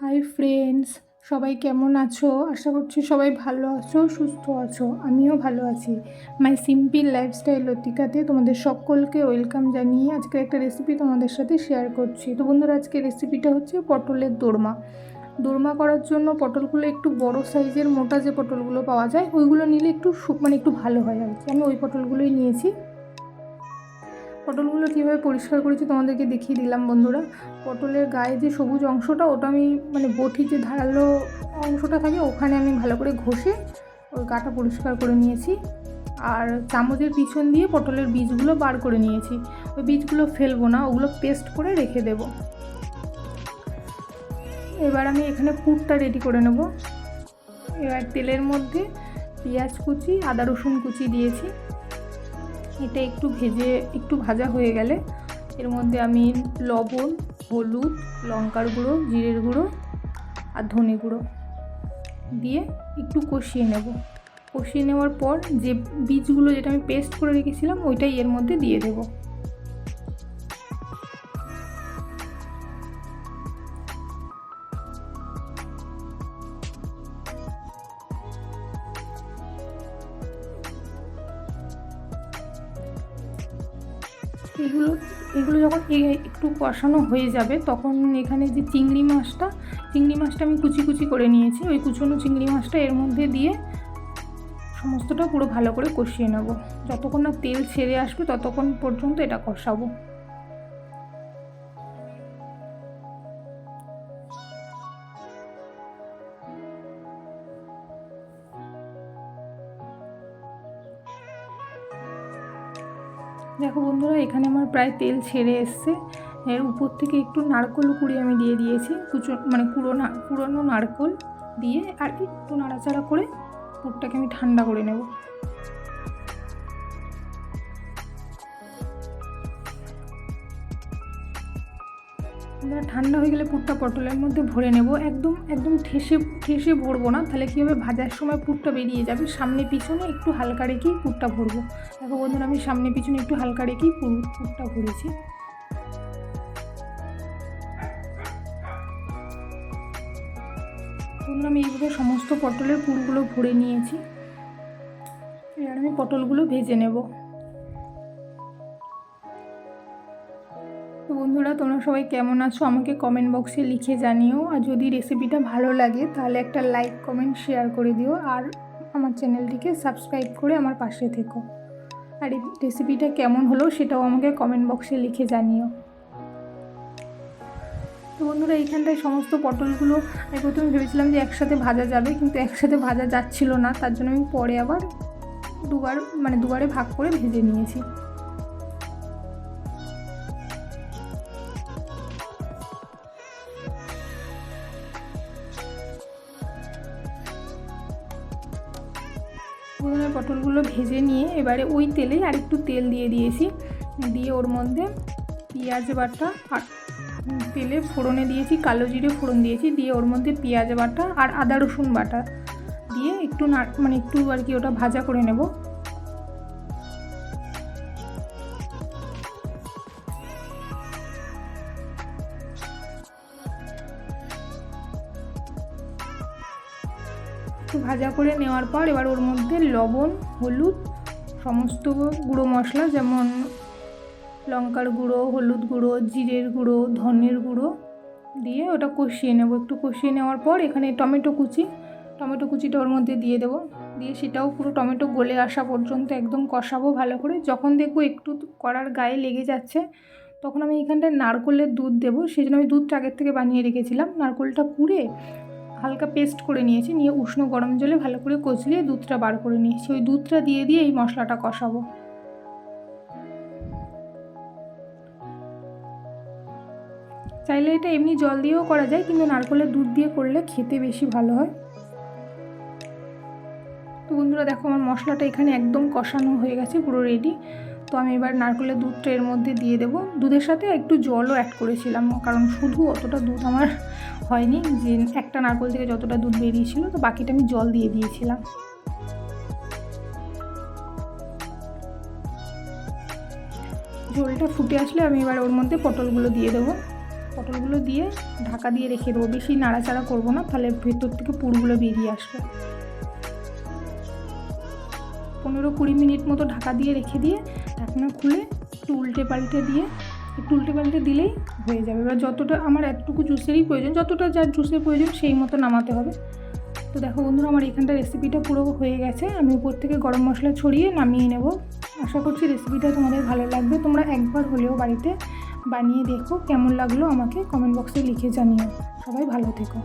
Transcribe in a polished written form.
Hi friends, সবাই কেমন আছো? আশা করছি সবাই ভালো আছো, সুস্থ আছো। আমিও ভালো আছি। মাই সিম্পল লাইফস্টাইল লতিকাতে তোমাদের সকলকে ওয়েলকাম জানিয়ে আজকে একটা রেসিপি তোমাদের সাথে শেয়ার করছি। তো বন্ধুরা, আজকে রেসিপিটা হচ্ছে পটলের দোরমা। দোরমা করার জন্য পটলগুলো একটু বড় সাইজের মোটা যে পটলগুলো পাওয়া যায় ওইগুলো নিলে একটু একটু ভালো হয় আর কি। আমি ওই পটলগুলোই নিয়েছি। পটলগুলো কীভাবে পরিষ্কার করেছি তোমাদেরকে দেখিয়ে দিলাম বন্ধুরা। পটলের গায়ে যে সবুজ অংশটা, ওটা আমি বটির যে ধারালো অংশটা থাকে ওখানে আমি ভালো করে ঘষে ওই গাটা পরিষ্কার করে নিয়েছি। আর চামচের পিছন দিয়ে পটলের বীজগুলো বার করে নিয়েছি। ওই বীজগুলো ফেলবো না, ওগুলো পেস্ট করে রেখে দেব। এবার আমি এখানে পুরটা রেডি করে নেব। এবার তেলের মধ্যে পেঁয়াজ কুচি, আদা রসুন কুচি দিয়েছি। এটা একটু ভাজা হয়ে গেলে এর মধ্যে আমি লবণ, হলুদ, লঙ্কার গুঁড়ো, জিরের গুঁড়ো আর ধনে গুঁড়ো দিয়ে একটু কষিয়ে নেব। কষিয়ে নেওয়ার পর যে বীজগুলো যেটা আমি পেস্ট করে রেখেছিলাম ওইটাই এর মধ্যে দিয়ে দেব। এগুলো যখন একটু কষানো হয়ে যাবে তখন এখানে যে চিংড়ি মাছটা আমি কুচি কুচি করে নিয়েছি, ওই কুচনো চিংড়ি মাছটা এর মধ্যে দিয়ে সমস্তটা পুরো ভালো করে কষিয়ে নেব। যতক্ষণ না তেল ছেড়ে আসবে ততক্ষণ পর্যন্ত এটা কষাবো। দেখো বন্ধুরা, এখানে আমার প্রায় তেল ছেড়ে এসছে। এর উপর থেকে একটু নারকেল কুড়ি আমি দিয়ে দিয়েছি, পুরনো নারকেল দিয়ে আর একটু নাড়াচাড়া করে পুরটাকে আমি ঠান্ডা করে নেব। ঠান্ডা হয়ে গেলে পুরটা পটলের মধ্যে ভরে নেব। একদম ঠেসে ভরবো না, তাহলে কী হবে, ভাজার সময় পুরটা বেরিয়ে যাবে। সামনে পিছনে একটু হালকা রেখেই পুরটা ভরবো। দেখো বন্ধুরা, আমি সামনে পিছনে একটু হালকা রেখেই পুরটা ভরেছি। বন্ধুরা, আমি এইভাবে সমস্ত পটলের পুরগুলো ভরে নিয়েছি। এবার আমি পটলগুলো ভেজে নেব। তো বন্ধুরা, তোমরা সবাই কেমন আছো আমাকে কমেন্ট বক্সে লিখে জানিও। আর যদি রেসিপিটা ভালো লাগে তাহলে একটা লাইক, কমেন্ট, শেয়ার করে দিও। আর আমার চ্যানেলটিকে সাবস্ক্রাইব করে আমার পাশে থেকো। আর এই রেসিপিটা কেমন হলো সেটাও আমাকে কমেন্ট বক্সে লিখে জানিও। তো বন্ধুরা, এইখানটায় সমস্ত পটলগুলো আমি প্রথমে ভেবেছিলাম যে একসাথে ভাজা যাবে, কিন্তু একসাথে ভাজা যাচ্ছিল না। তার জন্য আমি পরে আবার দুবারে ভাগ করে ভেজে নিয়েছি। প্রথমে পটলগুলো ভেজে নিয়ে এবারে ওই তেলেই আরেকটু তেল দিয়ে দিয়েছি। দিয়ে ওর মধ্যে পেঁয়াজ বাটা আর তেলে ফোড়নে দিয়েছি, কালো জিরে ফোড়ন দিয়েছি। দিয়ে ওর মধ্যে পেঁয়াজ বাটা আর আদা রসুন বাটা দিয়ে একটু একটু আর কি ওটা ভাজা করে নেব। একটু ভাজা করে নেওয়ার পর এবার ওর মধ্যে লবণ, হলুদ, সমস্ত গুঁড়ো মশলা যেমন লঙ্কার গুঁড়ো, হলুদ গুঁড়ো, জিরের গুঁড়ো, ধনের গুঁড়ো দিয়ে ওটা কষিয়ে নেব। একটু কষিয়ে নেওয়ার পর এখানে টমেটো কুচিটা ওর মধ্যে দিয়ে দেবো। দিয়ে সেটাও পুরো টমেটো গলে আসা পর্যন্ত একদম কষাবো ভালো করে। যখন দেখবো একটু কড়ার গায়ে লেগে যাচ্ছে তখন আমি এখানটায় নারকেলের দুধ দেবো। সেই জন্য আমি দুধটা আগের থেকে বানিয়ে রেখেছিলাম। নারকেলটা কুড়ে হালকা পেস্ট করে নিয়েছি, নিয়ে উষ্ণ গরম জলে ভালো করে কচলিয়ে দুধটা বার করে নিয়েছি। ওই দুধটা দিয়ে এই মশলাটা কষাবো। চাইলে এটা এমনি জল দিয়েও করা যায়, কিন্তু নারকেলের দুধ দিয়ে করলে খেতে বেশি ভালো হয়। তো বন্ধুরা, দেখো আমার মশলাটা এখানে একদম কষানো হয়ে গেছে, পুরো রেডি। তো আমি এবার নারকেলের দুধটা এর মধ্যে দিয়ে দেবো। দুধের সাথে একটু জলও অ্যাড করেছিলাম, কারণ শুধু অতটা দুধ আমার হয়নি, যে একটা নারকেল থেকে যতটা দুধ বেরিয়েছিল তো বাকিটা আমি জল দিয়ে দিয়েছিলাম। ঝোলটা ফুটে আসলে আমি এবার ওর মধ্যে পটলগুলো দিয়ে দেবো। পটলগুলো দিয়ে ঢাকা দিয়ে রেখে দেবো, বেশি নাড়াচাড়া করবো না, তাহলে ভেতর থেকে পুরগুলো বেরিয়ে আসবে। 15-20 মিনিট মতো ঢাকা দিয়ে রেখে দিয়ে ঢাকনা খুলে একটু উল্টে পাল্টে দিলেই হয়ে যাবে। এবার যতটা আমার এতটুকু জুসেরই প্রয়োজন, যতটা যার জুসের প্রয়োজন সেই মতো নামাতে হবে। তো দেখো বন্ধুরা, আমার এখানটা রেসিপিটা পুরো হয়ে গেছে। আমি উপর থেকে গরম মশলা ছড়িয়ে নামিয়ে নেব। আশা করছি রেসিপিটা তোমাদের ভালো লাগবে। তোমরা একবার হলেও বাড়িতে বানিয়ে দেখো, কেমন লাগলো আমাকে কমেন্ট বক্সে লিখে জানিও। সবাই ভালো থেকো।